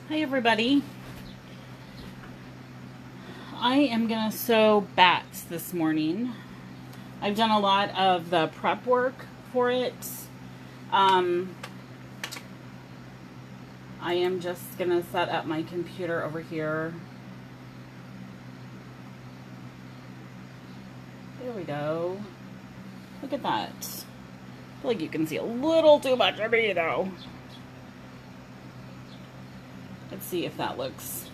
Hi everybody. I am gonna sew bats this morning. I've done a lot of the prep work for it. I am just gonna set up my computer over here. There we go. Look at that. I feel like you can see a little too much of me though. Let's see if that looks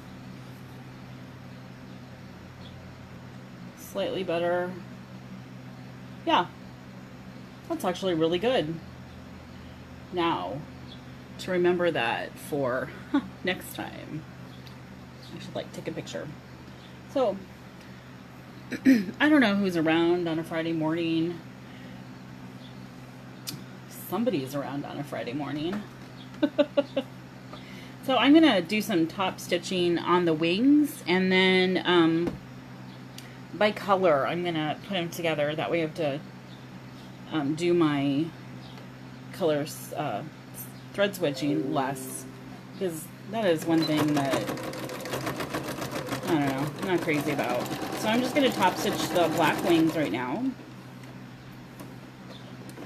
slightly better. Yeah, that's actually really good. Now, to remember that for next time, I should take a picture. So, I don't know who's around on a Friday morning. Somebody's around on a Friday morning. So I'm going to do some top stitching on the wings, and then by color I'm going to put them together. That way I have to do my colors thread switching less, because that is one thing that I don't know, I'm not crazy about. So I'm just going to top stitch the black wings right now.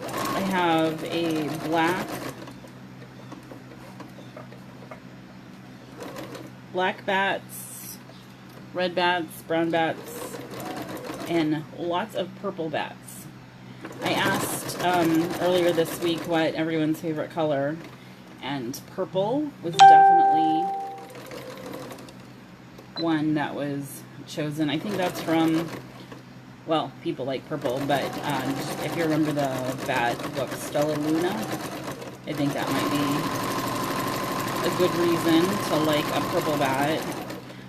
I have a black bats, red bats, brown bats, and lots of purple bats. I asked earlier this week what everyone's favorite color, and purple was definitely one that was chosen. I think that's from, well, people like purple, but if you remember the bat book Stella Luna, I think that might be a good reason to like a purple bat.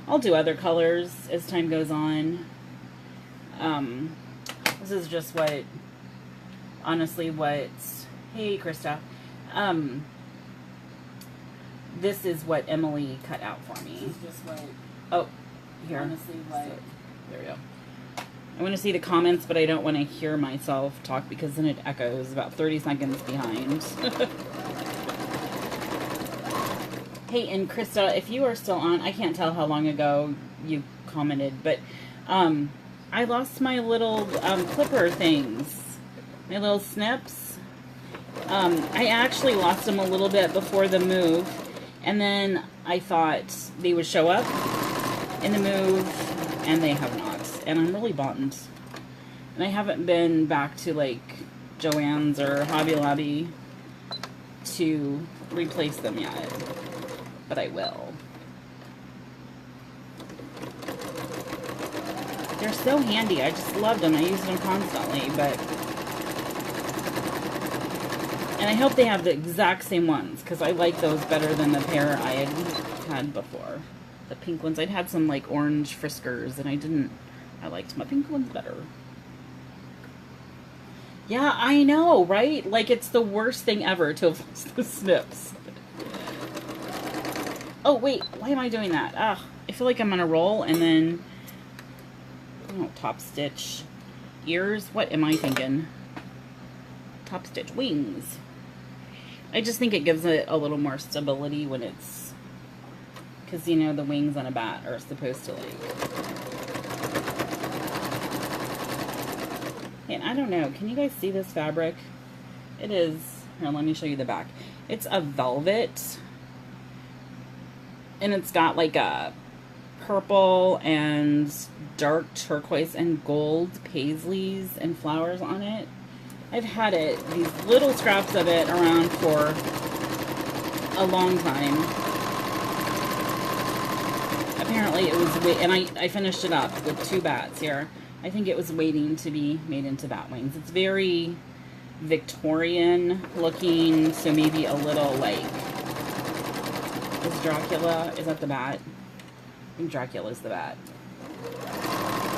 I'll do other colors as time goes on. This is just what, honestly, hey Krista, this is what Emily cut out for me. This is just what, oh, here. Honestly, what, so, there we go. I want to see the comments, but I don't want to hear myself talk because then it echoes about 30 seconds behind. Hey, and Krista, if you are still on, I can't tell how long ago you commented, but I lost my little clipper things, my little snips. I actually lost them a little bit before the move, and then I thought they would show up in the move, and they have not, and I'm really bummed. And I haven't been back to like Joann's or Hobby Lobby to replace them yet. But I will. They're so handy. I just loved them. I used them constantly, but... And I hope they have the exact same ones, because I like those better than the pair I had before. The pink ones. I'd had some, like, orange Friskers, and I liked my pink ones better. Yeah, I know, right? Like, it's the worst thing ever to have lost the snips. Oh, wait, why am I doing that? Ah, I feel like I'm on a roll, and then, oh, top stitch ears. What am I thinking? Top stitch wings. I just think it gives it a little more stability when it's, because, you know, the wings on a bat are supposed to, like, and I don't know, can you guys see this fabric? It is, here, let me show you the back. It's a velvet. And it's got like a purple and dark turquoise and gold paisleys and flowers on it. I've had these little scraps of it around for a long time. Apparently it was, and I finished it up with 2 bats here. I think it was waiting to be made into bat wings. It's very Victorian looking, so maybe a little like, is Dracula, is that the bat? I think Dracula's the bat.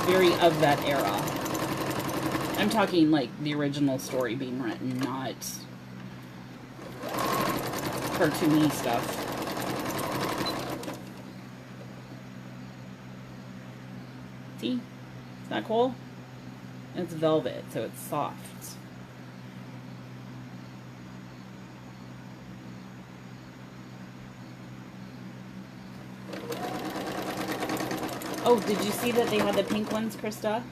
Very of that era. I'm talking like the original story being written, not cartoony stuff. See? Isn't that cool? And it's velvet, so it's soft. Oh, did you see that they had the pink ones, Krista?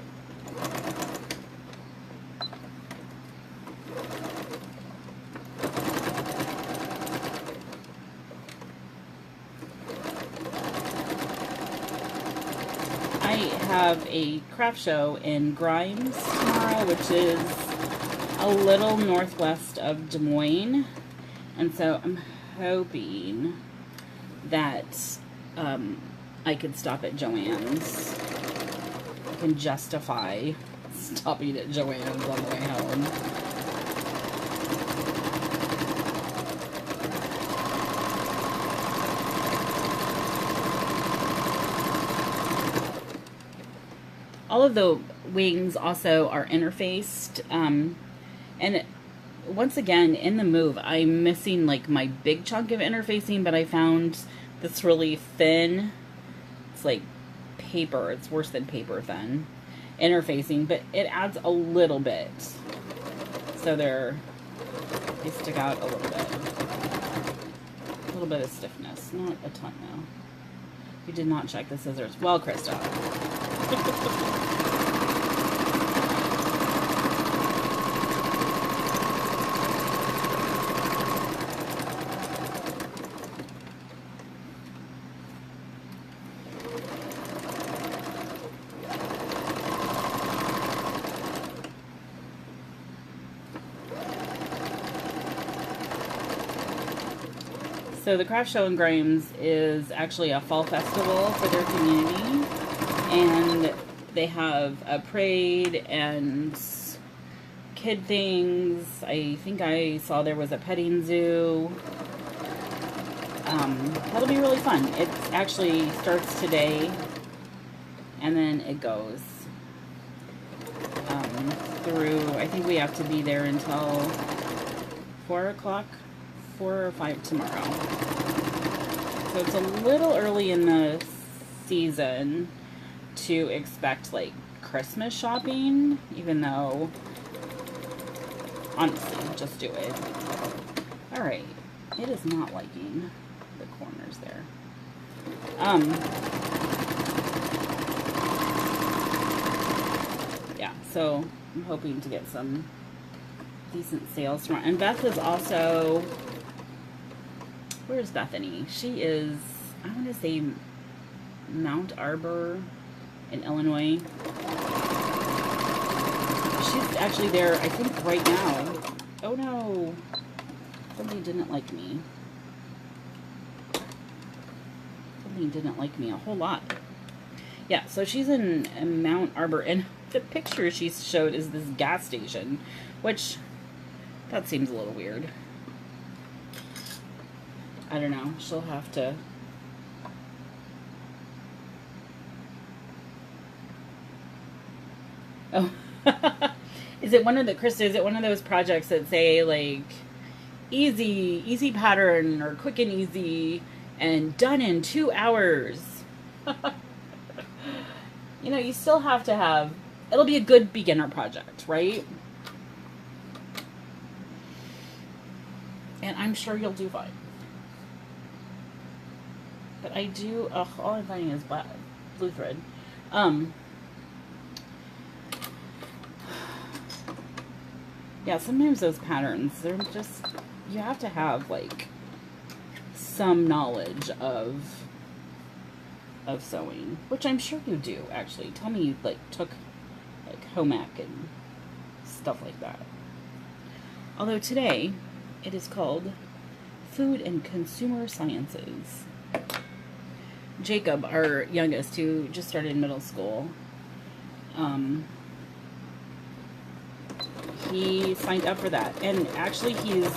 I have a craft show in Grimes tomorrow, which is a little northwest of Des Moines. And so I'm hoping that I could stop at Joann's. I can justify stopping at Joann's on the way home. All of the wings also are interfaced, and once again, in the move, I'm missing like my big chunk of interfacing, but I found this really thin, it's like paper, it's worse than paper thin, interfacing, but it adds a little bit, so they stick out a little bit of stiffness, not a ton though. You did not check the scissors. Well, Krista. So the craft show in Grimes is actually a fall festival for their community, and they have a parade and kid things. I think I saw there was a petting zoo. That'll be really fun. It actually starts today, and then it goes through, I think we have to be there until 4 o'clock. 4 or 5 tomorrow. So it's a little early in the season to expect like Christmas shopping, even though honestly, just do it. Alright, it is not liking the corners there. Yeah, so I'm hoping to get some decent sales tomorrow. And Beth is also, where's Bethany? She is, I want to say Mount Arbor in Illinois. She's actually there, I think, right now. Oh no, somebody didn't like me. Somebody didn't like me a whole lot. Yeah, so she's in Mount Arbor, and the picture she showed is this gas station, which, that seems a little weird. I don't know. She'll have to. Oh. Is it one of the, Krista, is it one of those projects that say like easy pattern or quick and easy and done in 2 hours? You know, you still have to have, it'll be a good beginner project, right? And I'm sure you'll do fine. But I do, all I'm finding is blue thread. Yeah, sometimes those patterns, they're just, you have to have, like, some knowledge of sewing. Which I'm sure you do, actually. Tell me you, like, took, like, home ec and stuff like that. Although today, it is called Food and Consumer Sciences. Jacob, our youngest, who just started middle school, he signed up for that. And actually, he's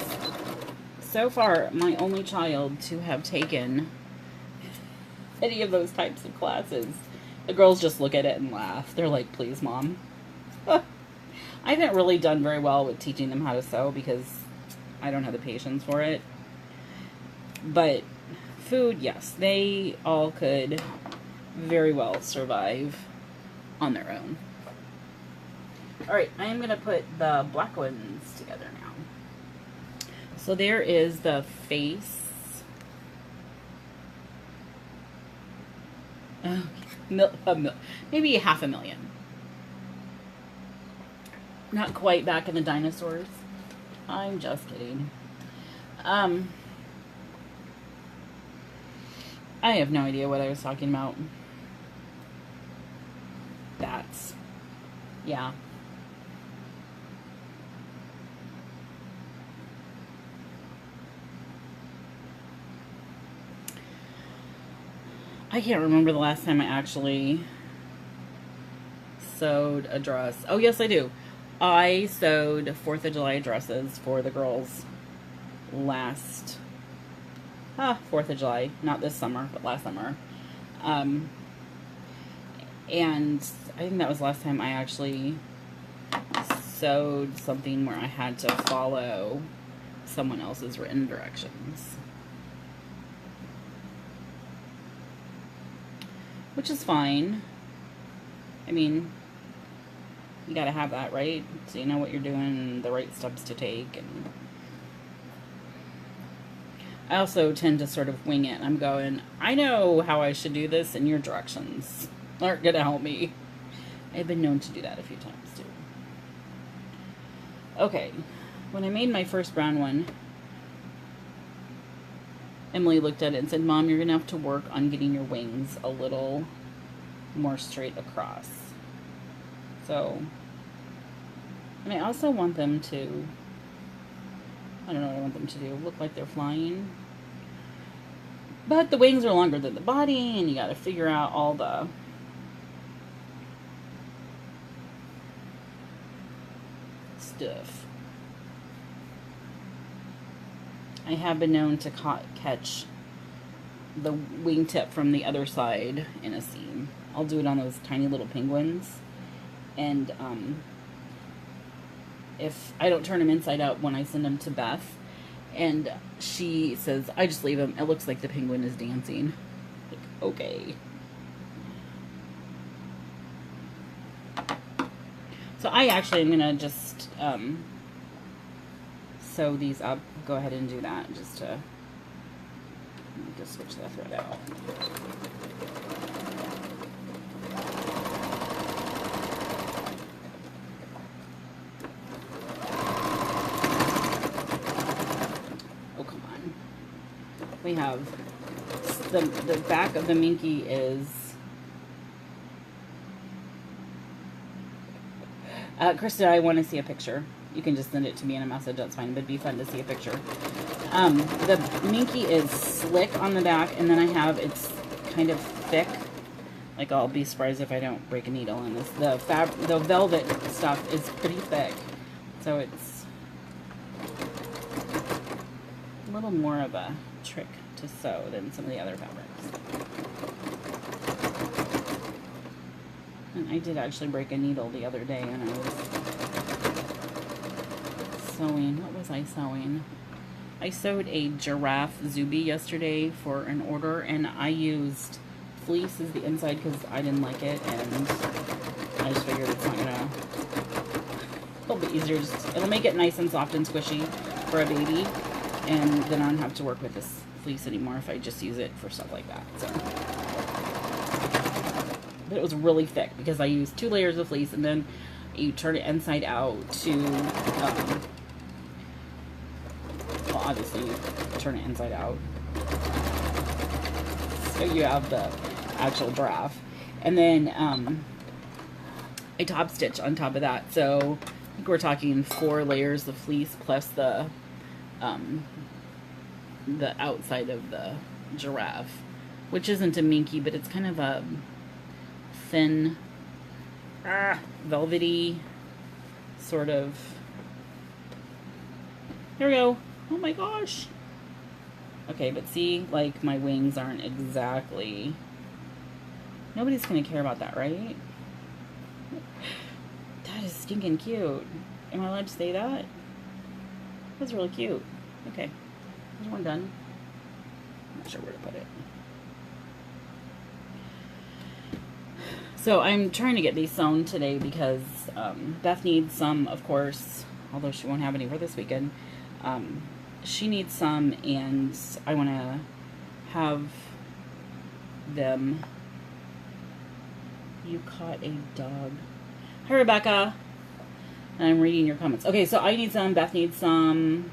so far my only child to have taken any of those types of classes. The girls just look at it and laugh. They're like, please, Mom. I haven't really done very well with teaching them how to sew because I don't have the patience for it. But food, yes, they all could very well survive on their own. Alright, I am going to put the black ones together now. So there is the face. Oh, maybe $500,000. Not quite back in the dinosaurs. I'm just kidding. I have no idea what I was talking about. That's, yeah. I can't remember the last time I actually sewed a dress. Oh, yes, I do. I sewed 4th of July dresses for the girls last 4th of July. Not this summer, but last summer. And I think that was the last time I actually sewed something where I had to follow someone else's written directions. Which is fine. I mean, you gotta have that, right? So you know what you're doing and the right steps to take. And I also tend to sort of wing it. I'm going, I know how I should do this, and your directions aren't gonna help me. I've been known to do that a few times too. Okay, when I made my first brown one, Emily looked at it and said, Mom, you're gonna have to work on getting your wings a little more straight across. So, and I also want them to, I don't know what I want them to do, look like they're flying. But the wings are longer than the body, and you gotta figure out all the stuff. I have been known to catch the wingtip from the other side in a seam. I'll do it on those tiny little penguins. And if I don't turn them inside out when I send them to Beth, and she says, I just leave them. It looks like the penguin is dancing. Like, okay. So I actually am going to just sew these up. Go ahead and do that just to switch that thread out. Oh, come on. We have the back of the Minky is Krista, I want to see a picture. You can just send it to me in a message, that's fine, but it'd be fun to see a picture. The Minky is slick on the back, and then I have, it's kind of thick. Like, I'll be surprised if I don't break a needle in this. The velvet stuff is pretty thick, so it's a little more of a trick to sew than some of the other fabrics. And I did actually break a needle the other day, and I was sewing. What was I sewing? I sewed a giraffe Zuby yesterday for an order, and I used fleece as the inside because I didn't like it, and I just figured it's not gonna, it'll be easier, it'll make it nice and soft and squishy for a baby, and then I don't have to work with this fleece anymore if I just use it for stuff like that. So, but it was really thick because I used 2 layers of fleece, and then you turn it inside out to well, obviously you turn it inside out so you have the actual giraffe, and then I top stitch on top of that, so I think we're talking 4 layers of fleece plus the outside of the giraffe, which isn't a minky, but it's kind of a thin velvety sort of. Here we go. Oh my gosh. Okay, but see, like, my wings aren't exactly, nobody's gonna care about that, right? That is stinking cute. Am I allowed to say that? That's really cute. Okay, there's one done. I'm not sure where to put it. So I'm trying to get these sewn today because Beth needs some, of course, although she won't have any for this weekend. She needs some, and I want to have them You caught a dog. Hi, Rebecca. And I'm reading your comments. Okay, so I need some. Beth needs some.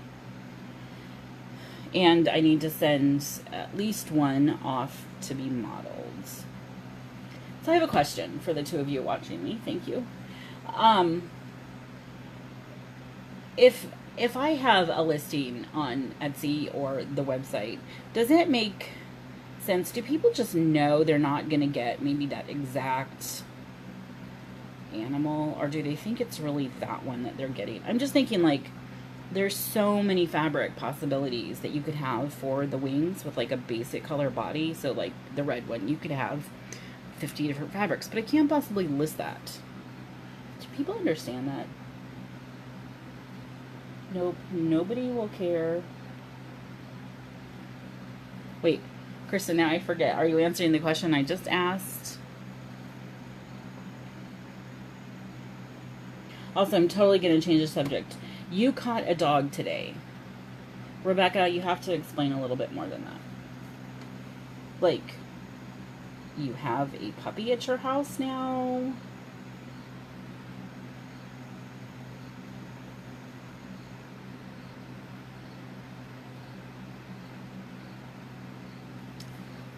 And I need to send at least one off to be modeled. So I have a question for the two of you watching me. Thank you. If I have a listing on Etsy or the website, does it make sense? Do people just know they're not going to get maybe that exact animal, or do they think it's really that one that they're getting? I'm just thinking, like, there's so many fabric possibilities that you could have for the wings with like a basic color body. So like the red one, you could have 50 different fabrics, but I can't possibly list that. Do people understand that? Nope, nobody will care. Wait, Kristen, now I forget. Are you answering the question I just asked? Also, I'm totally going to change the subject. You caught a dog today. Rebecca, you have to explain a little bit more than that. Like, you have a puppy at your house now?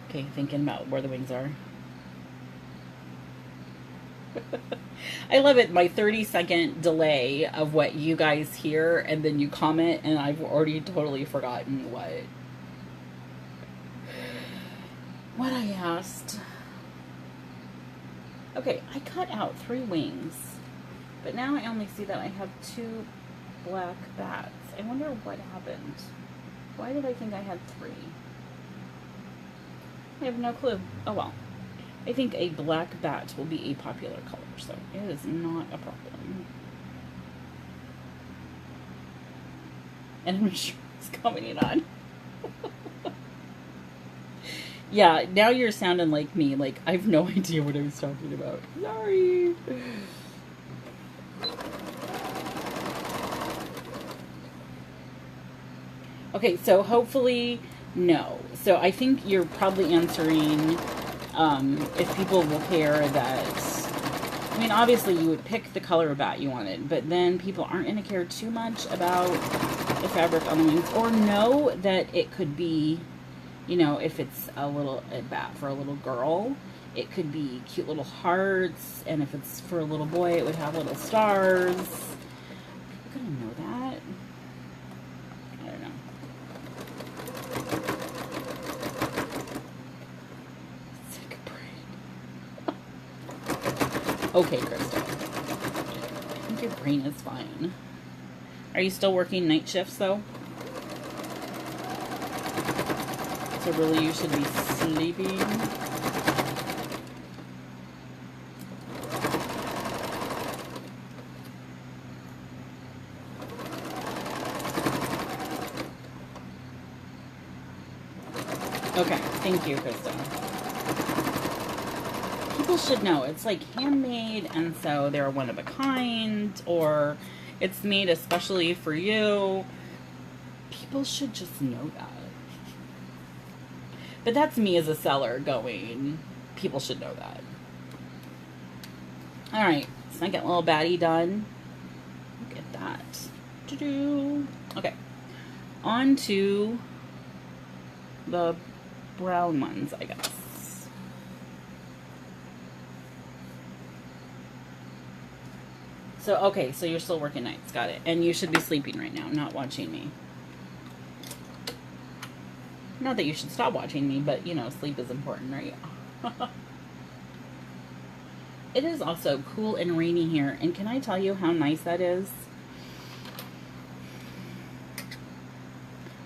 Okay, thinking about where the wings are. I love it, my 30-second delay of what you guys hear, and then you comment, and I've already totally forgotten what I asked. Okay, I cut out 3 wings, but now I only see that I have 2 black bats. I wonder what happened. Why did I think I had 3? I have no clue. Oh well. I think a black bat will be a popular color, so it is not a problem. And I'm sure it's commenting on. Yeah, now you're sounding like me. Like, I have no idea what I was talking about. Sorry. Okay, so hopefully, no. So I think you're probably answering... if people will care that, I mean, obviously you would pick the color of bat you wanted, but then people aren't going to care too much about the fabric on the wings, or know that it could be, you know, if it's a bat for a little girl, it could be cute little hearts, and if it's for a little boy, it would have little stars. People going to know that? I don't know. Okay, Crystal. I think your brain is fine. Are you still working night shifts, though? So really, you should be sleeping. Okay, thank you, Krista. People should know it's like handmade, and so they're one of a kind, or it's made especially for you. People should just know that. But that's me as a seller going, people should know that. Alright, second little baddie done. Look at that. Okay, on to the brown ones, I guess. So, okay, so you're still working nights. Got it. And you should be sleeping right now, not watching me. Not that you should stop watching me, but, you know, sleep is important, right? It is also cool and rainy here. And can I tell you how nice that is?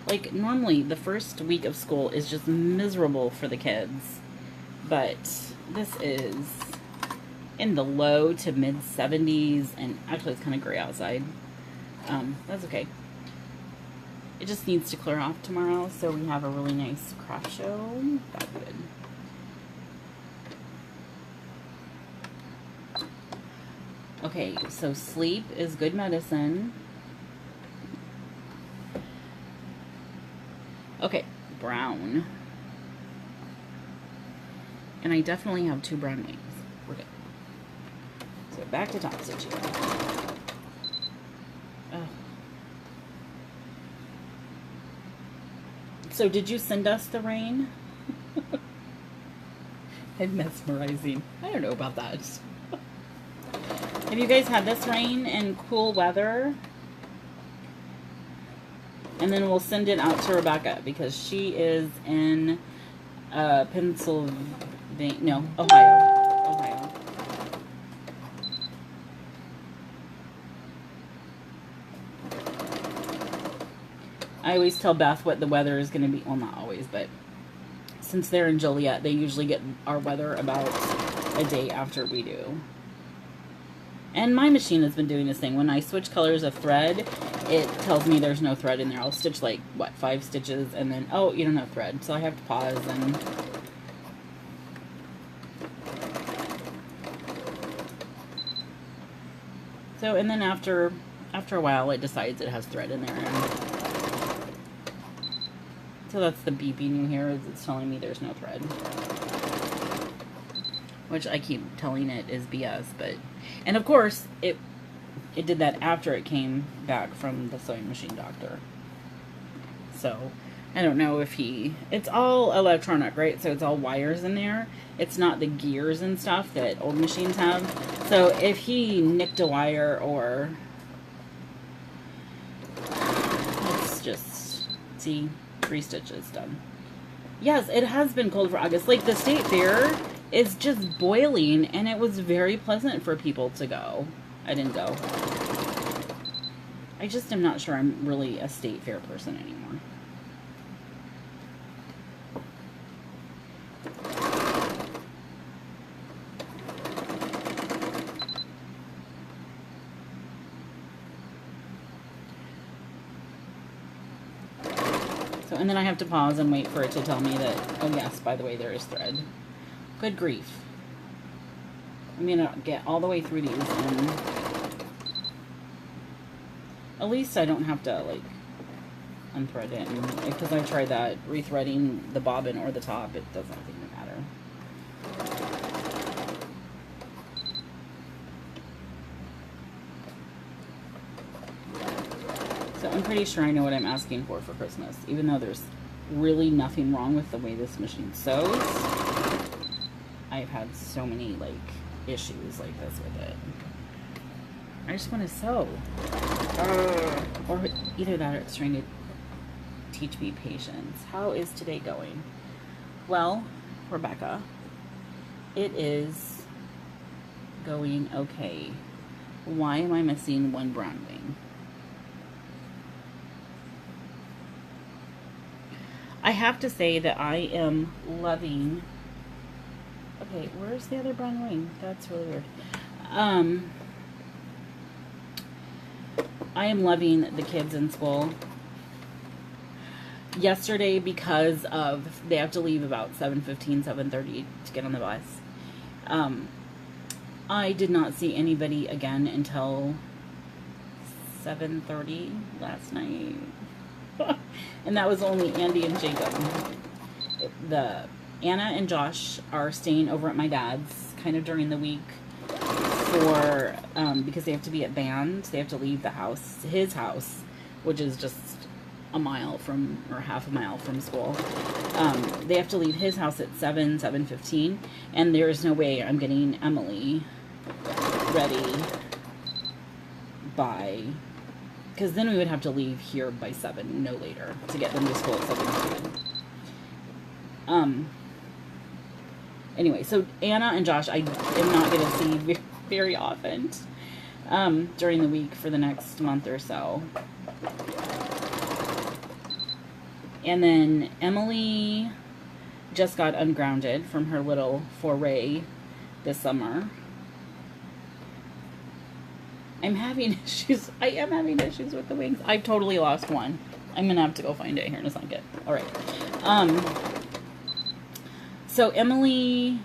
Like, normally, the first week of school is just miserable for the kids. But this is... in the low to mid 70s, and actually it's kind of gray outside. That's okay. It just needs to clear off tomorrow, so we have a really nice craft show. That's good. Okay, so sleep is good medicine. Okay, brown. And I definitely have 2 brown wings. We're good. So back to top stitching. Oh. So did you send us the rain? I'm mesmerizing. I don't know about that. Have you guys had this rain and cool weather? And then we'll send it out to Rebecca because she is in Pennsylvania, no, Ohio. I always tell Beth what the weather is going to be. Well, not always, but since they're in Joliet, they usually get our weather about a day after we do. And my machine has been doing this thing. When I switch colors of thread, it tells me there's no thread in there. I'll stitch like, what, 5 stitches, and then, oh, you don't have thread. So I have to pause and... So, and then after a while, it decides it has thread in there. And so that's the beeping you hear, is it's telling me there's no thread. Which I keep telling it is BS, but... And of course, it did that after it came back from the sewing machine doctor. So, I don't know if it's all electronic, right? So it's all wires in there. It's not the gears and stuff that old machines have. So if he nicked a wire or... Let's just see, 3 stitches done. Yes, it has been cold for August. Like the state fair is just boiling, and it was very pleasant for people to go. I didn't go. I just am not sure I'm really a state fair person anymore. So, and then I have to pause and wait for it to tell me that, oh yes, by the way, there is thread. Good grief. I'm gonna get all the way through these, and at least I don't have to, like, unthread it. And because I tried that, rethreading the bobbin or the top, it doesn't seem to matter. So I'm pretty sure I know what I'm asking for Christmas, even though there's really nothing wrong with the way this machine sews. I've had so many, like, issues like this with it. I just want to sew. Or either that or it's trying to teach me patience. How is today going? Well, Rebecca, it is going okay. Why am I missing one brown wing? I have to say that I am loving... Okay, where's the other brown wing? That's really weird. I am loving the kids in school. Yesterday, because of they have to leave about 7:15, 7:30 to get on the bus. I did not see anybody again until 7:30 last night. And that was only Andy and Jacob. Anna and Josh are staying over at my dad's kind of during the week for, because they have to be at band. They have to leave the house, his house, which is just a mile from, or half a mile from school. They have to leave his house at 7:15, and there is no way I'm getting Emily ready by, because then we would have to leave here by 7, no later, to get them to school at 7:15. Anyway, so Anna and Josh, I am not going to see very often during the week for the next month or so. And then Emily just got ungrounded from her little foray this summer. I am having issues with the wings. I totally lost one. I'm going to have to go find it here in a second. All right. So Emily,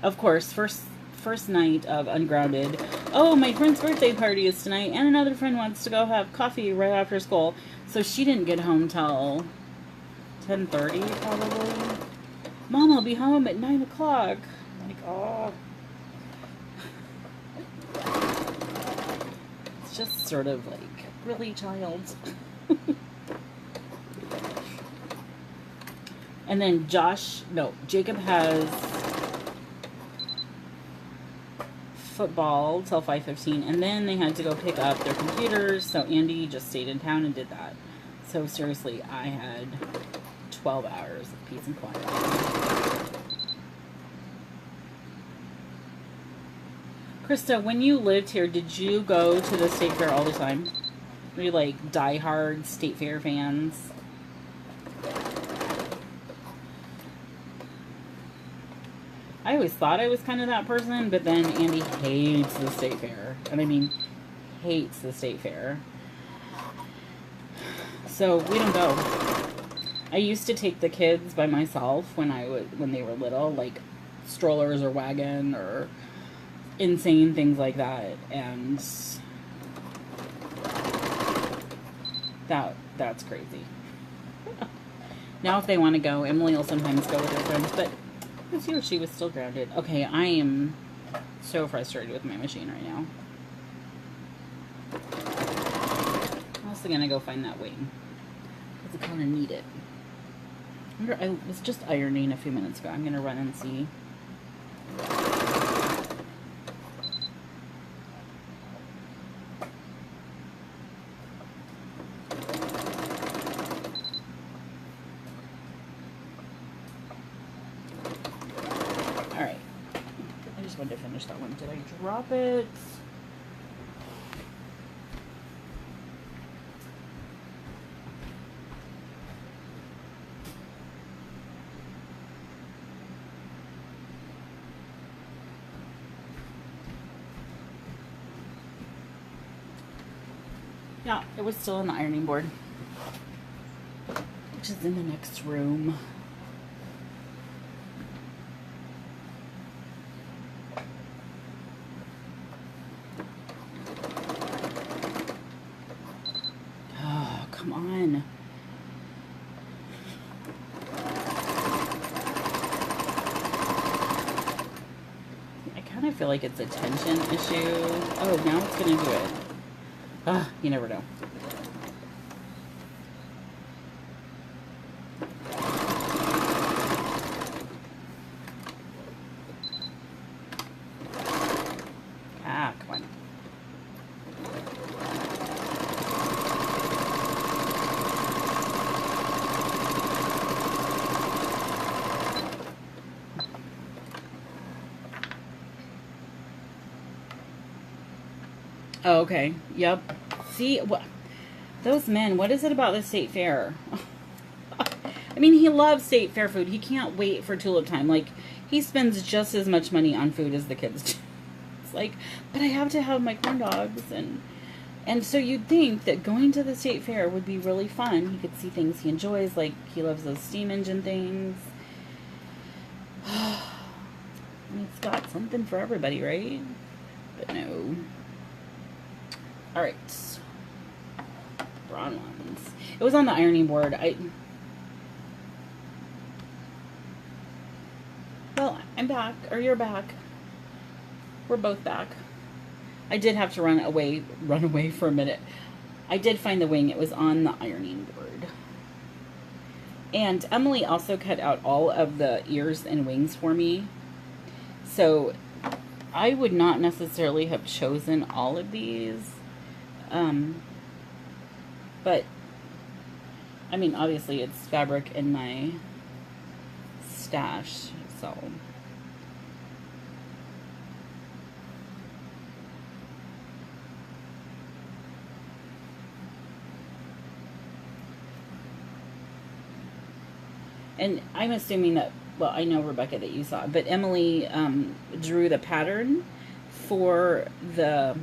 of course, first night of ungrounded. Oh, my friend's birthday party is tonight, and another friend wants to go have coffee right after school. So she didn't get home till 10:30 probably. Mom, I'll be home at 9 o'clock. Like, oh. It's just sort of like, really, child? And then Jacob has football till 5:15, and then they had to go pick up their computers, so Andy just stayed in town and did that. So seriously, I had 12 hours of peace and quiet. Krista, when you lived here, did you go to the state fair all the time? Were you like diehard state fair fans? I always thought I was kind of that person, but then Andy hates the state fair. And I mean, hates the state fair. So we don't go. I used to take the kids by myself when they were little, like strollers or wagon or insane things like that, and that's crazy. Now if they want to go, Emily will sometimes go with her friends, but this year she was still grounded. Okay, I am so frustrated with my machine right now. I'm also gonna go find that wing, because I kind of need it. I was just ironing a few minutes ago. I'm gonna run and see. Alright. I just wanted to finish that one. Did I drop it? Yeah, it was still on the ironing board, which is in the next room. Oh, come on. I kind of feel like it's a tension issue. Oh, now it's going to do it. Ah, you never know. Ah, come on. Oh, okay. Yep. See, what those men, what is it about the state fair? I mean, he loves state fair food. He can't wait for tulip time. Like, he spends just as much money on food as the kids do. It's like, but I have to have my corn dogs. And so you'd think that going to the state fair would be really fun. He could see things he enjoys. Like, he loves those steam engine things. And it's got something for everybody, right? But no. Alright. Brown ones. It was on the ironing board. Well, I'm back. Or you're back. We're both back. I did have to run away for a minute. I did find the wing. It was on the ironing board. And Emily also cut out all of the ears and wings for me. So I would not necessarily have chosen all of these. But, I mean, obviously it's fabric in my stash, so. And I'm assuming that, well, I know, Rebecca, that you saw it, but Emily drew the pattern for the,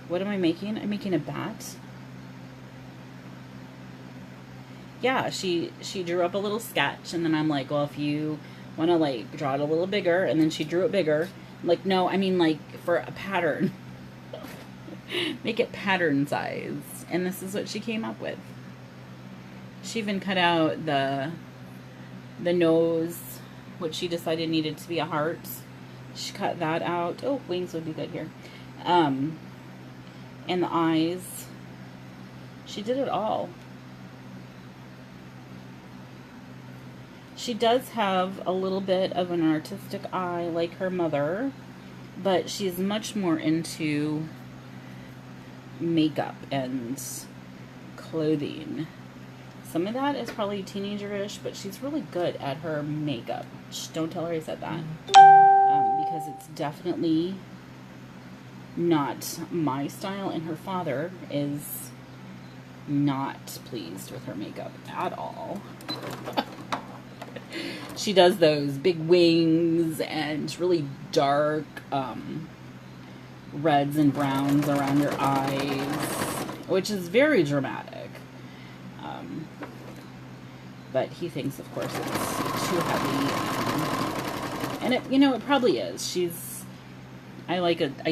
what am I making? I'm making a bat. Yeah, she drew up a little sketch, and then I'm like, well, if you want to, like, draw it a little bigger, and then she drew it bigger. I'm like, no, I mean, like, for a pattern. Make it pattern size. And this is what she came up with. She even cut out the nose, which she decided needed to be a heart. She cut that out. Oh, wings would be good here. And the eyes. She did it all. She does have a little bit of an artistic eye like her mother, but she's much more into makeup and clothing. Some of that is probably teenager-ish, but she's really good at her makeup. Shh, don't tell her I said that. Because it's definitely not my style, and her father is not pleased with her makeup at all. She does those big wings and really dark reds and browns around your eyes, which is very dramatic. But he thinks, of course, it's too heavy. And it, you know, it probably is. I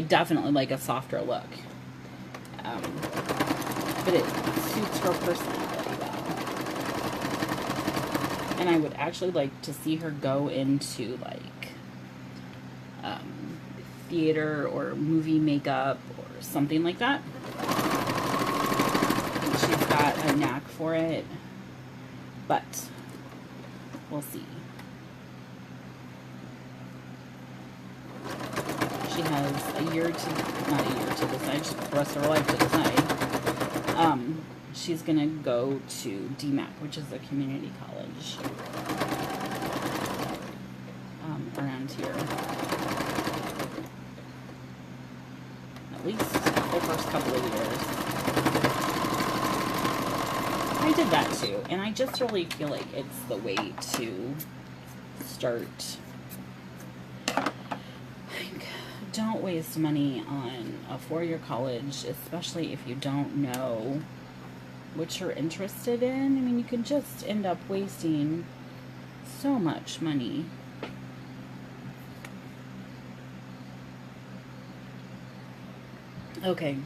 definitely like a softer look. But it suits her personality well. And I would actually like to see her go into, like, theater or movie makeup or something like that. I think she's got a knack for it. But we'll see. She has not a year to decide, the rest of her life to decide. She's gonna go to DMAC, which is a community college around here. At least the first couple of years. I did that too, and I just really feel like it's the way to start. Like, don't waste money on a four-year college, especially if you don't know what you're interested in. I mean, you can just end up wasting so much money. Okay.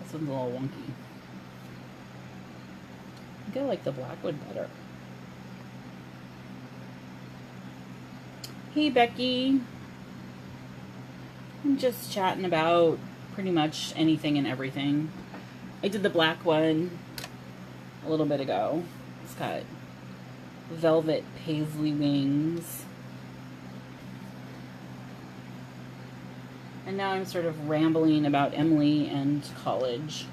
This one's a little wonky. I think I like the Blackwood better. Hey, Becky. I'm just chatting about pretty much anything and everything. I did the black one a little bit ago. It's got velvet paisley wings. And now I'm sort of rambling about Emily and college.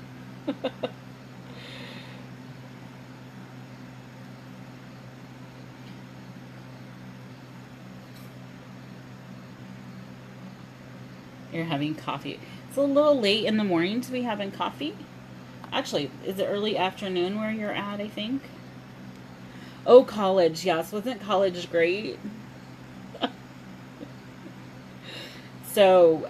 You're having coffee. It's a little late in the morning to be having coffee. Actually, is it early afternoon where you're at, I think? Oh, college. Yes. Wasn't college great? So,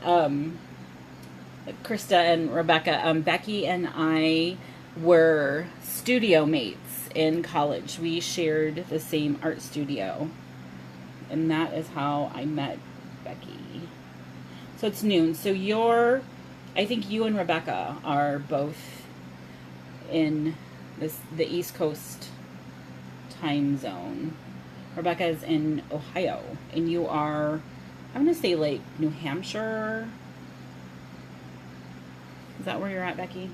Krista and Rebecca, Becky and I were studio mates in college. We shared the same art studio. And that is how I met Becky. So it's noon. So I think you and Rebecca are both in the East Coast time zone. Rebecca is in Ohio, and you are, I'm going to say, like, New Hampshire. Is that where you're at, Becky?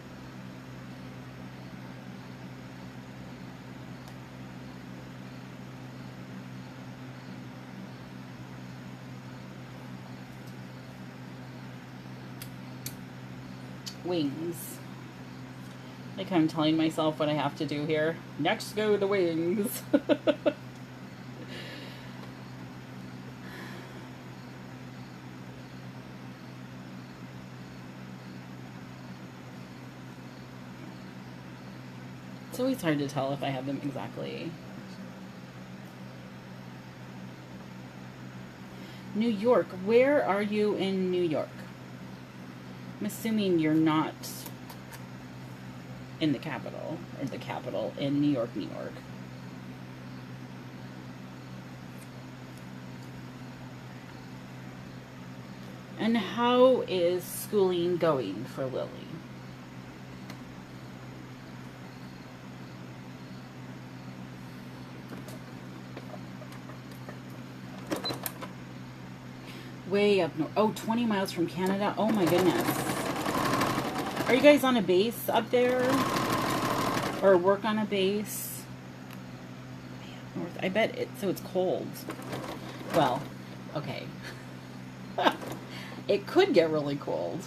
Wings. Like I'm telling myself what I have to do here. Next go the wings. It's always hard to tell if I have them exactly. New York. Where are you in New York? I'm assuming you're not in the capital, or the capital in New York, New York. And how is schooling going for Lily? Way up north. Oh, 20 miles from Canada. Oh my goodness. Are you guys on a base up there? Or work on a base? Way up north. I bet so it's cold. Well, okay. It could get really cold.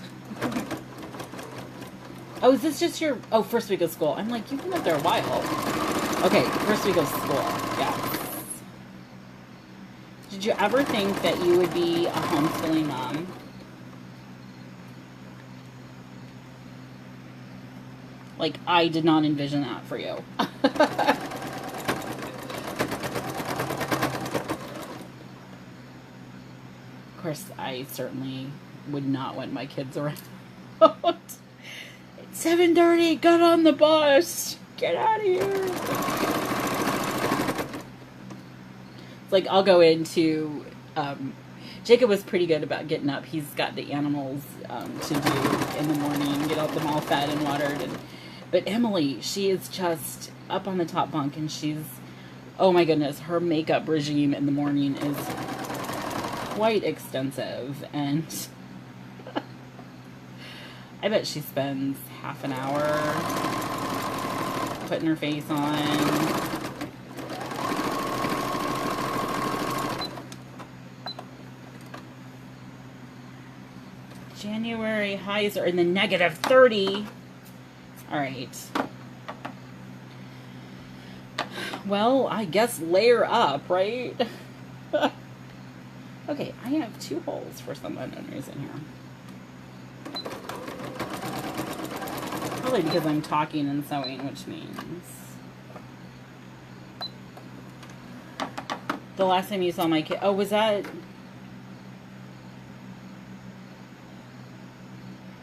Oh, is this just your... Oh, first week of school. I'm like, you've been up there a while. Okay, first week of school. Yeah. Did you ever think that you would be a homeschooling mom? Like, I did not envision that for you. Of course, I certainly would not want my kids around. It's 7:30, get on the bus. Get out of here. It's like, I'll go into, Jacob was pretty good about getting up. He's got the animals to do in the morning, get them all fed and watered. But Emily, she is just up on the top bunk, and she's, oh my goodness, her makeup regime in the morning is quite extensive, and I bet she spends half an hour putting her face on. January highs are in the negative 30. All right. Well, I guess layer up, right? Okay, I have 2 holes for some unknown reason here. Probably because I'm talking and sewing, which means... The last time you saw my kid... Oh, was that...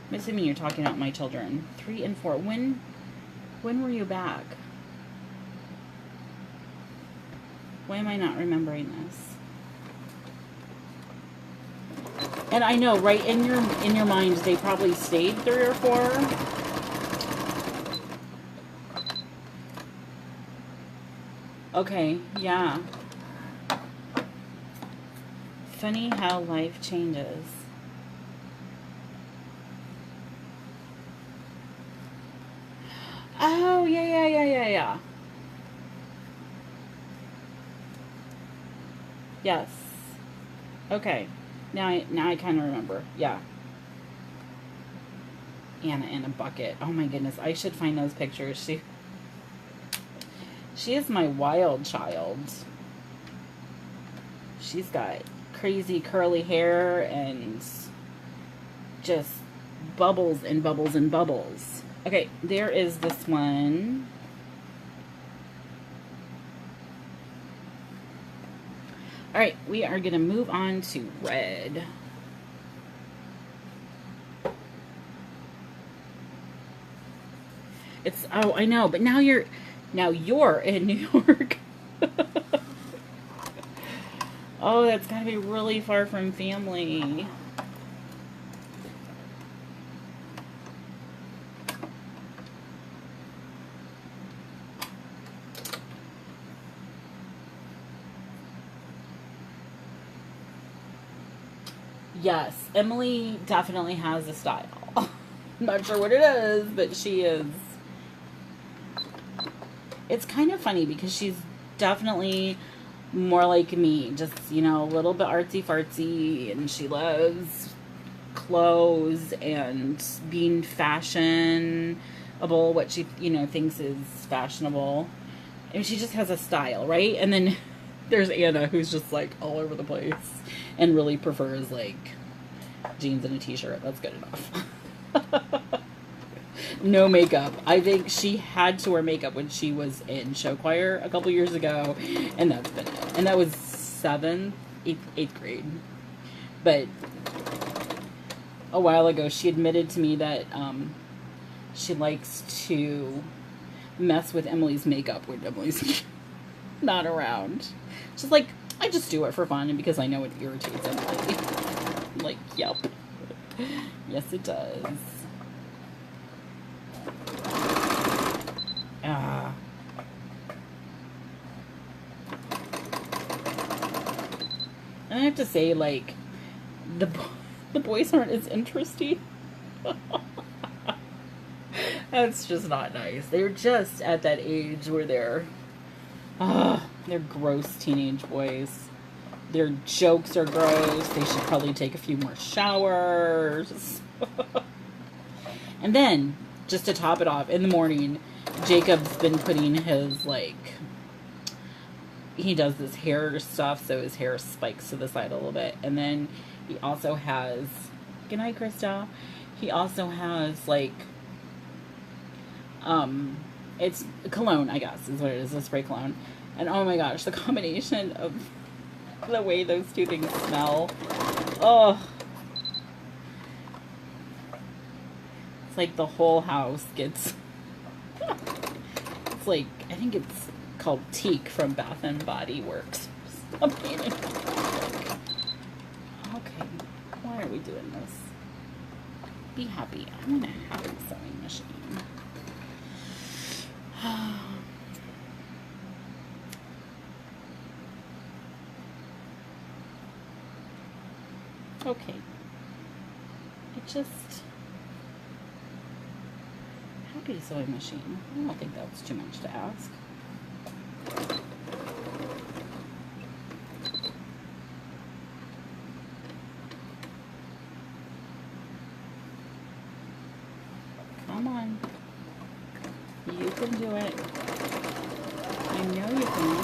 I'm assuming you're talking about my children. 3 and 4. When were you back? Why am I not remembering this? And I know, right, in your mind, they probably stayed 3 or 4. Okay, yeah. Funny how life changes. Oh, yeah. Yes. Okay. Now I kind of remember. Yeah. Anna in a bucket. Oh my goodness. I should find those pictures. She is my wild child. She's got crazy curly hair and just bubbles and bubbles and bubbles. Okay, there is this one. All right, we are going to move on to red. It's, oh, I know, but now you're in New York. Oh, that's got to be really far from family. Yes, Emily definitely has a style. I'm not sure what it is, but she is. It's kind of funny because she's definitely more like me. Just, you know, a little bit artsy-fartsy, and she loves clothes and being fashionable, what she, you know, thinks is fashionable. And she just has a style, right? And then there's Anna, who's just like all over the place and really prefers like jeans and a t-shirt. That's good enough. No makeup. I think she had to wear makeup when she was in show choir a couple years ago, and that's been it. And that was 8th grade. But a while ago, she admitted to me that she likes to mess with Emily's makeup when Emily's not around. She's like, I just do it for fun and because I know it irritates Emily. I'm like, yep. Yes, it does. And I have to say, like, the boys aren't as interesting. That's just not nice. They're just at that age where they're gross teenage boys. Their jokes are gross. They should probably take a few more showers. And then, just to top it off, in the morning, Jacob's been putting his, like, he does this hair stuff, so his hair spikes to the side a little bit. And then he also has, good night, Krista. He also has, like, it's cologne, I guess, is what it is, a spray cologne. And oh my gosh, the combination of the way those two things smell. Oh. It's like the whole house gets, it's like, I think it's called Teak from Bath and Body Works. Something. Okay, why are we doing this? Be happy. I'm gonna have a sewing machine. Okay. It just, happy sewing machine. I don't think that was too much to ask. Come on. You can do it. I know you can.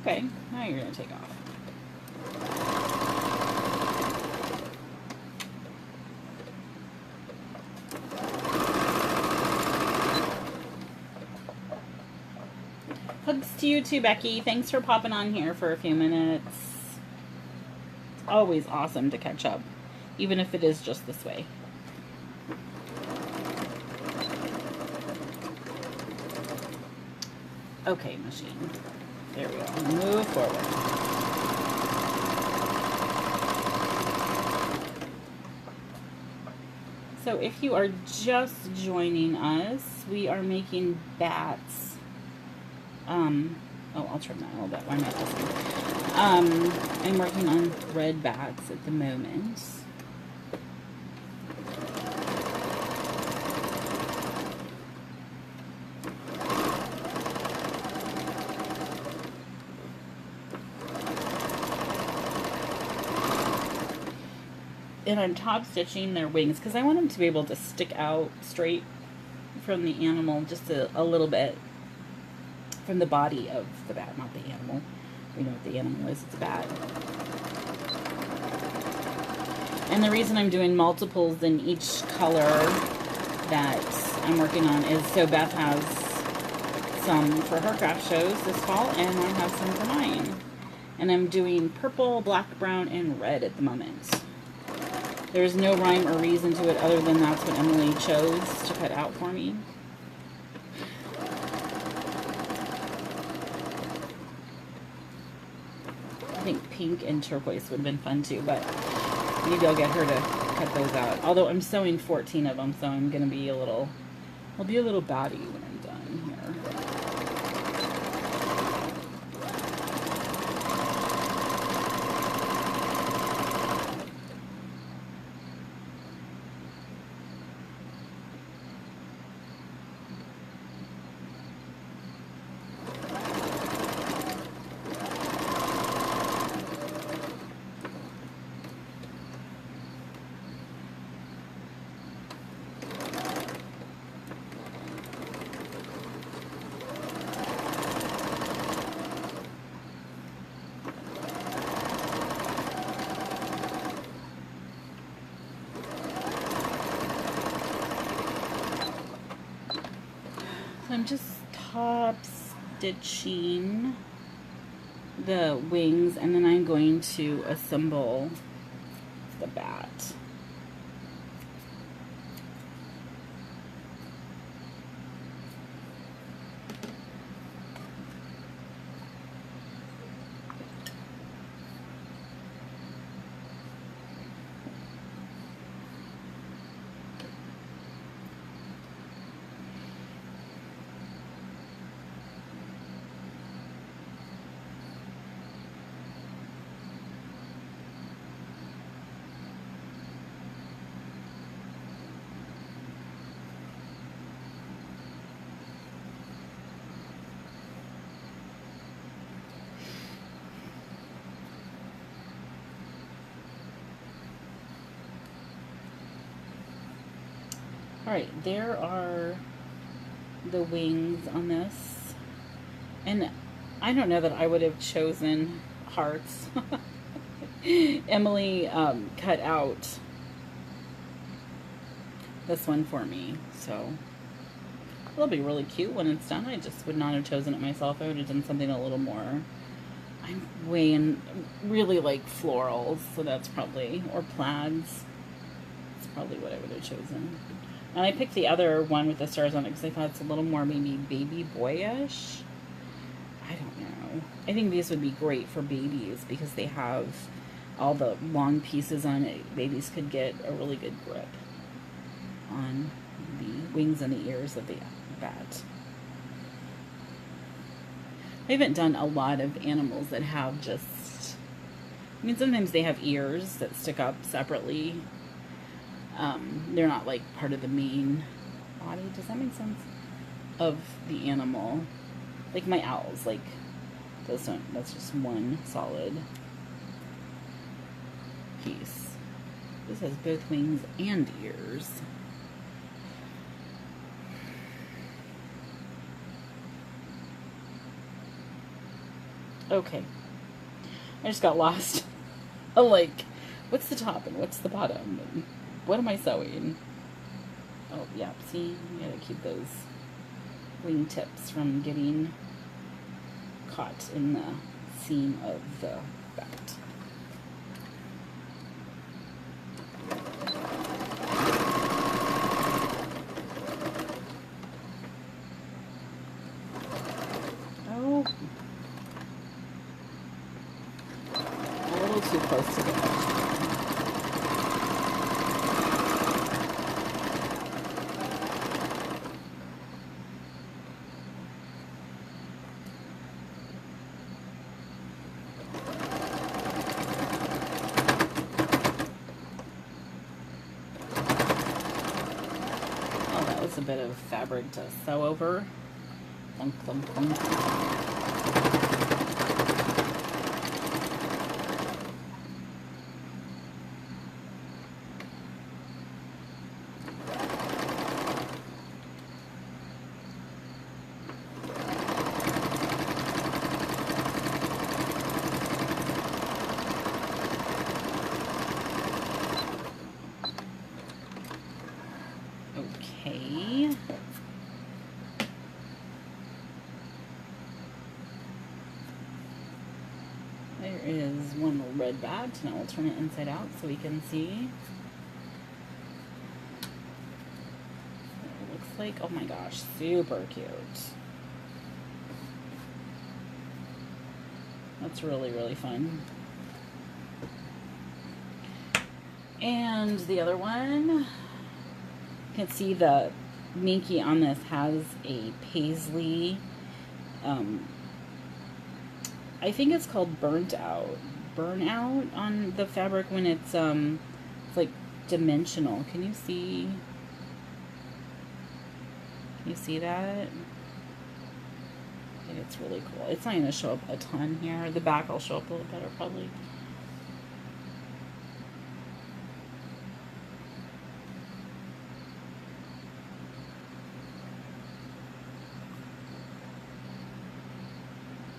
Okay, now you're going to take off. Hugs to you too, Becky. Thanks for popping on here for a few minutes. It's always awesome to catch up, even if it is just this way. Okay, machine. There we go. Move forward. So if you are just joining us, we are making bats. Oh, I'll trim that a little bit. Why am I asking? I'm working on red bats at the moment. And I'm top stitching their wings because I want them to be able to stick out straight from the animal just a little bit. From the body of the bat, not the animal. We know what the animal is, it's a bat. And the reason I'm doing multiples in each color that I'm working on is so Beth has some for her craft shows this fall, and I have some for mine. And I'm doing purple, black, brown, and red at the moment. There's no rhyme or reason to it other than that's what Emily chose to cut out for me. I think pink and turquoise would have been fun too, but maybe I'll get her to cut those out. Although I'm sewing 14 of them, so I'm gonna be I'll be a little batty when I'm done here. I'm just top stitching the wings, and then I'm going to assemble the bat. Alright, there are the wings on this. And I don't know that I would have chosen hearts. Emily cut out this one for me, so it'll be really cute when it's done. I just would not have chosen it myself. I would have done something a little more. I'm way in really like florals, so that's probably, or plaids. That's probably what I would have chosen. And I picked the other one with the stars on it because I thought it's a little more maybe baby boyish. I don't know. I think these would be great for babies because they have all the long pieces on it. Babies could get a really good grip on the wings and the ears of the bat. I haven't done a lot of animals that have just, I mean, sometimes they have ears that stick up separately. They're not like part of the main body. Does that make sense? Of the animal. Like my owls, like those don't, that's just one solid piece. This has both wings and ears. Okay. I just got lost. I'm like, what's the top and what's the bottom? And what am I sewing? Oh, yeah, see? You gotta keep those wing tips from getting caught in the seam of the bat. Oh, a little too close to the edge. A bit of fabric to sew over. Thunk, thunk, thunk. Okay. There is one little red bat. Now we'll turn it inside out so we can see. It looks like, oh my gosh, super cute. That's really, really fun. And the other one, you can see the Minky on this has a paisley, I think it's called burnout on the fabric when it's like dimensional. Can you see that? I think it's really cool. It's not going to show up a ton here. The back will show up a little better probably.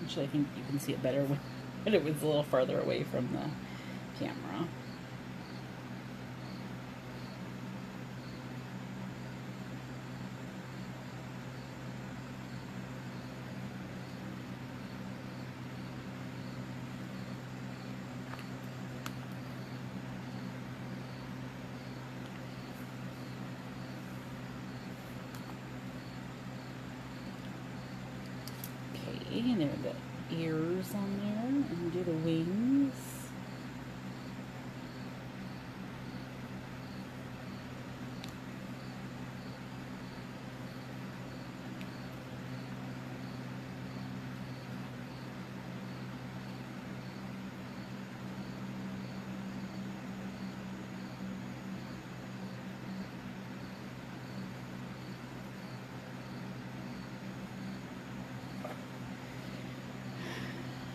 Actually, I think you can see it better when it was a little farther away from the camera. And there are the ears on there, and do the wings.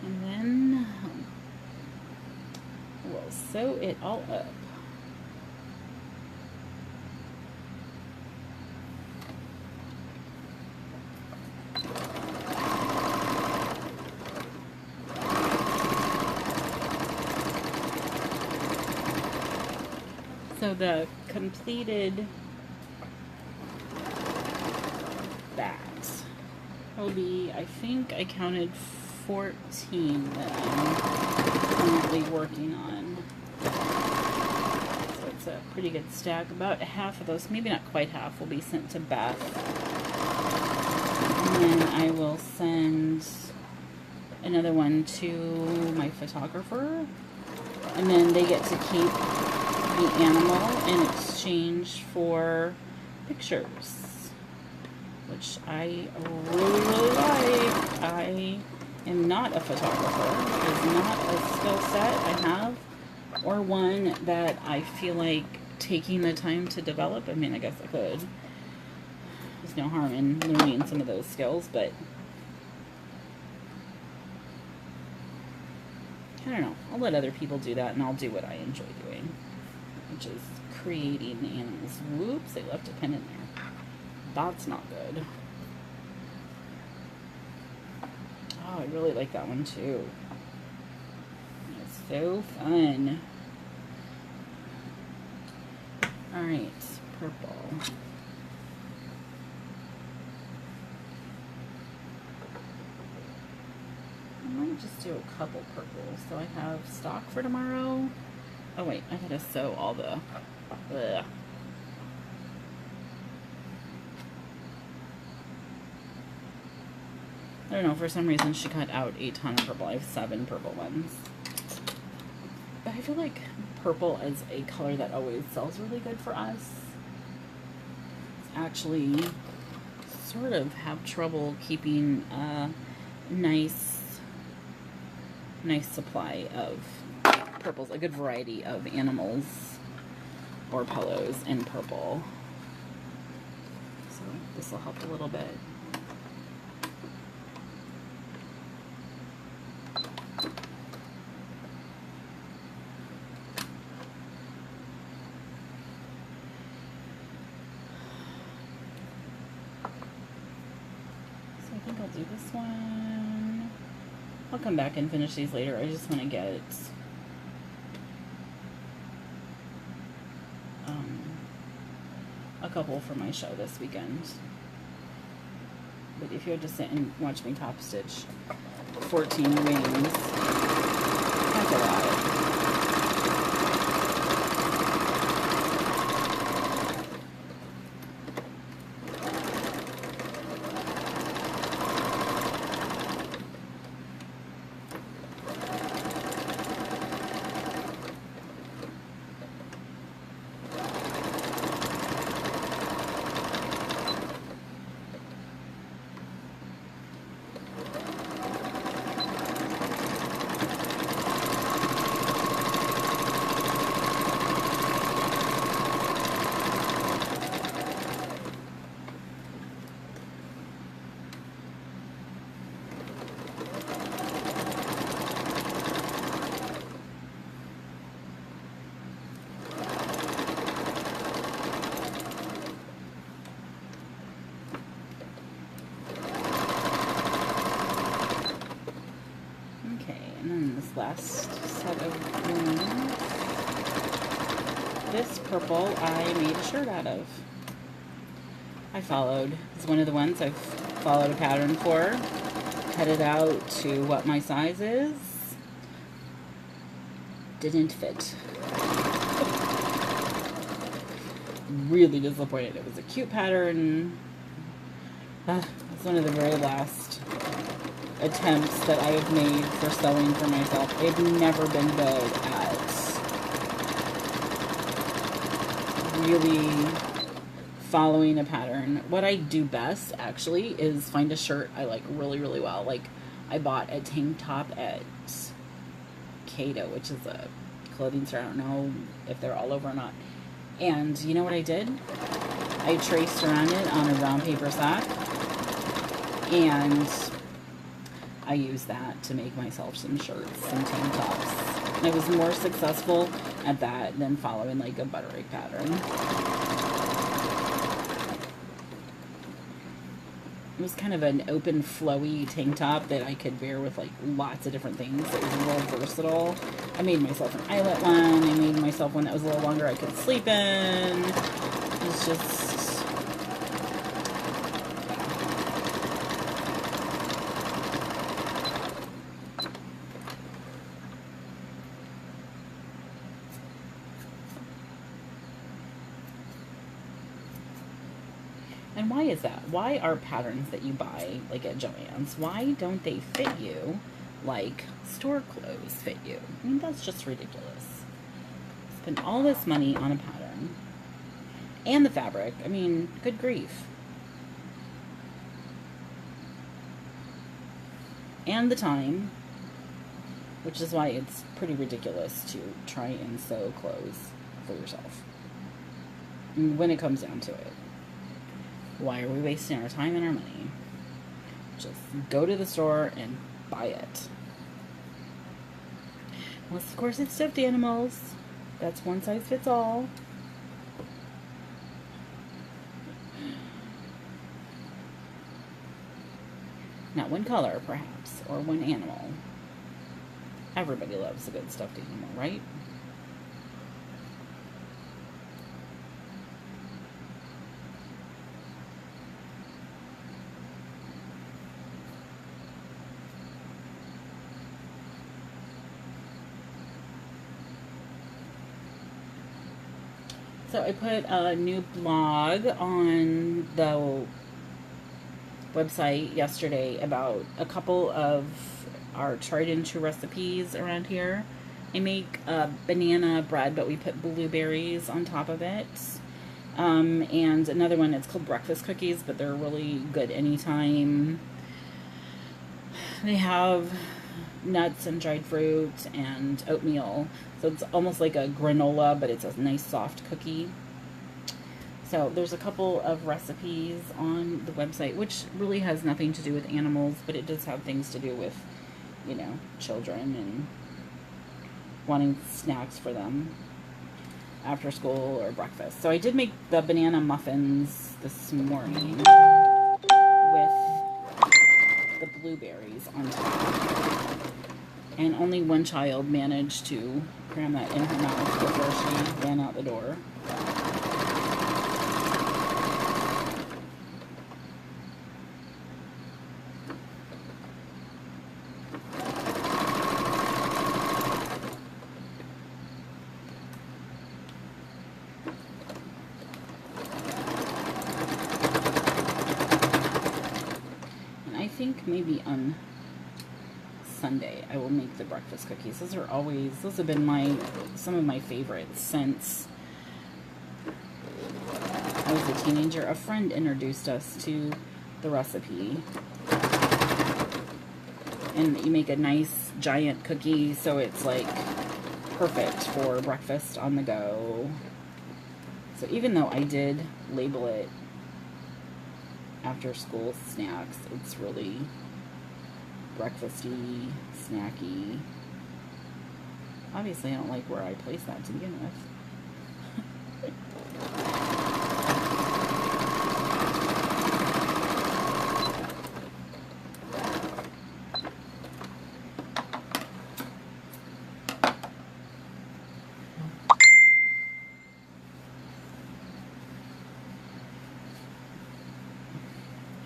And then we'll sew it all up. So the completed bat will be, I think I counted 14 that I'm currently working on. So it's a pretty good stack. About half of those, maybe not quite half, will be sent to Beth. And then I will send another one to my photographer. And then they get to keep the animal in exchange for pictures, which I really, really like. I am not a photographer. It is not a skill set I have, or one that I feel like taking the time to develop. I mean, I guess I could. There's no harm in learning some of those skills, but I don't know. I'll let other people do that, and I'll do what I enjoy doing, which is creating the animals. Whoops, I left a pen in there. That's not good. Oh, I really like that one too. It's so fun. Alright, purple. I might just do a couple purples so I have stock for tomorrow. Oh wait, I gotta sew all the... Ugh. I don't know, for some reason she cut out a ton of purple. I have 7 purple ones. But I feel like purple is a color that always sells really good for us. Actually, sort of have trouble keeping a nice supply of purples, a good variety of animals or pillows in purple. So this will help a little bit. So I think I'll do this one. I'll come back and finish these later. I just want to get a couple for my show this weekend. But if you had to sit and watch me top stitch 14 wings, that's a lot. Last set of wings. This purple I made a shirt out of. It's one of the ones I've followed a pattern for, cut it out to what my size is. Didn't fit. Really disappointed. It was a cute pattern. It's one of the very last attempts that I have made for sewing for myself. I've never been good at really following a pattern. What I do best, actually, is find a shirt I like really, really well. Like, I bought a tank top at Cato, which is a clothing store. I don't know if they're all over or not. And you know what I did? I traced around it on a brown paper sack, and I used that to make myself some shirts, some tank tops. And I was more successful at that than following like a butterick pattern. It was kind of an open, flowy tank top that I could wear with like lots of different things. It was real versatile. I made myself an eyelet one. I made myself one that was a little longer I could sleep in. It's just... And why is that? Why are patterns that you buy, like at Joann's, why don't they fit you like store clothes fit you? I mean, that's just ridiculous. Spend all this money on a pattern. And the fabric. I mean, good grief. And the time. Which is why it's pretty ridiculous to try and sew clothes for yourself. When it comes down to it. Why are we wasting our time and our money? Just go to the store and buy it. Unless, of course, it's stuffed animals. That's one size fits all. Not one color, perhaps, or one animal. Everybody loves a good stuffed animal, right? So I put a new blog on the website yesterday about a couple of our tried and true recipes around here. I make banana bread, but we put blueberries on top of it. And another one, it's called breakfast cookies, but they're really good anytime. They have nuts and dried fruit and oatmeal. So it's almost like a granola, but it's a nice soft cookie. So there's a couple of recipes on the website, which really has nothing to do with animals, but it does have things to do with, you know, children and wanting snacks for them after school or breakfast. So I did make the banana muffins this morning with the blueberries on top. And only one child managed to cram that in her mouth before she ran out the door. And I think maybe on Sunday I will make the breakfast cookies. Those have been some of my favorites since I was a teenager. A friend introduced us to the recipe. And you make a nice giant cookie, so it's like perfect for breakfast on the go. So even though I did label it after school snacks, it's really breakfasty, snacky. Obviously, I don't like where I place that to begin with.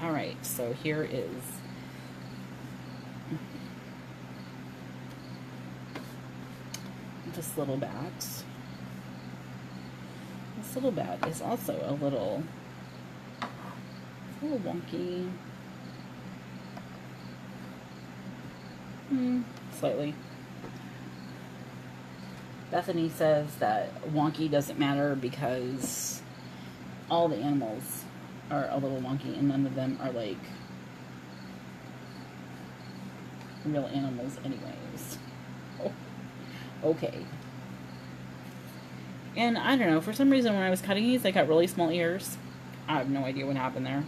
All right, so here is this little bat. This little bat is also a little wonky. Slightly. Bethany says that wonky doesn't matter because all the animals are a little wonky and none of them are like real animals anyways. Oh. Okay. And I don't know, for some reason when I was cutting these, I got really small ears. I have no idea what happened there.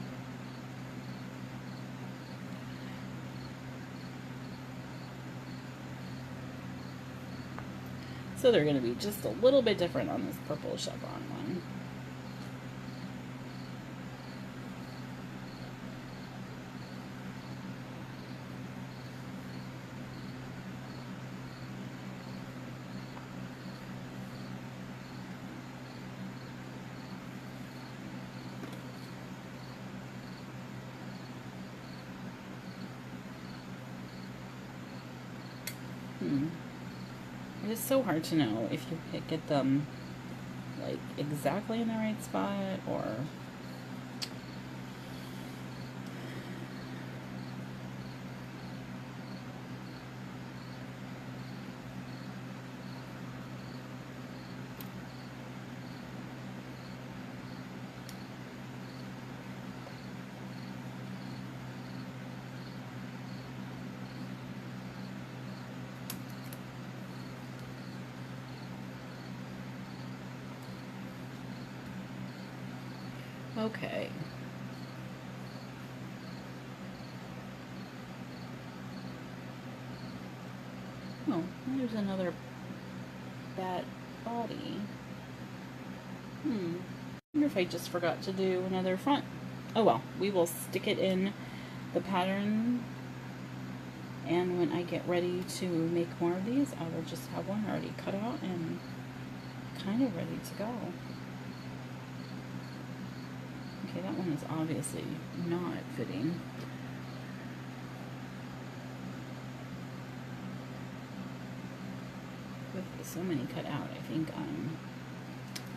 So they're going to be just a little bit different on this purple chevron one. It is so hard to know if you get them like exactly in the right spot or... Okay. Oh, there's another bat body. I wonder if I just forgot to do another front. Oh well, we will stick it in the pattern, and when I get ready to make more of these, I will just have one already cut out and kind of ready to go. Okay, that one is obviously not fitting. With so many cut out, I think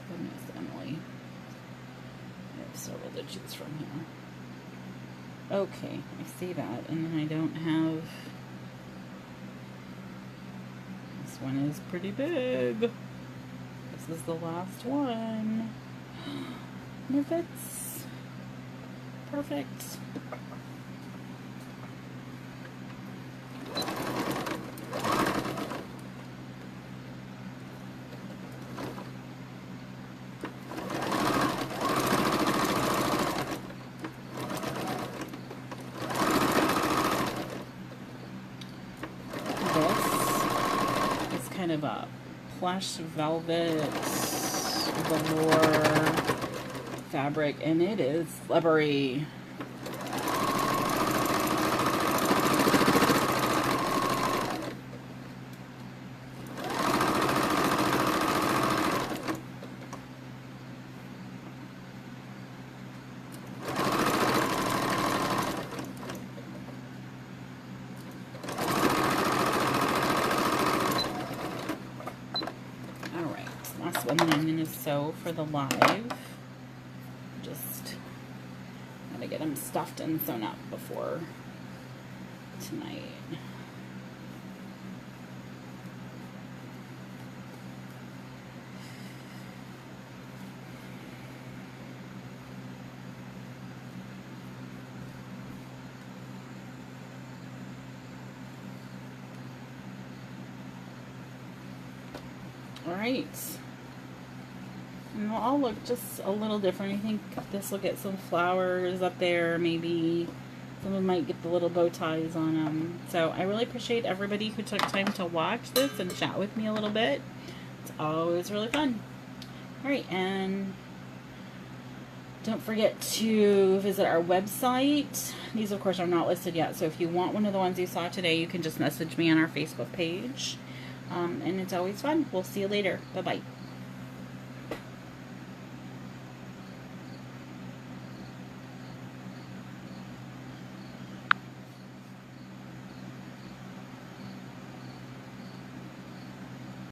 goodness, Emily. I have several to choose from here. Okay, I see that, and then I don't have... This one is pretty big. This is the last one. And it fits. Perfect. This is kind of a plush velvet velour fabric, and it is slippery. Alright, last one that I'm going to sew for the live. Just gotta get them stuffed and sewn up before tonight. Alright. And they'll all look just a little different. I think this will get some flowers up there, maybe some of them might get the little bow ties on them. So I really appreciate everybody who took time to watch this and chat with me a little bit. It's always really fun. Alright, and don't forget to visit our website. These of course are not listed yet, so if you want one of the ones you saw today, you can just message me on our Facebook page. And it's always fun. We'll see you later. Bye-bye.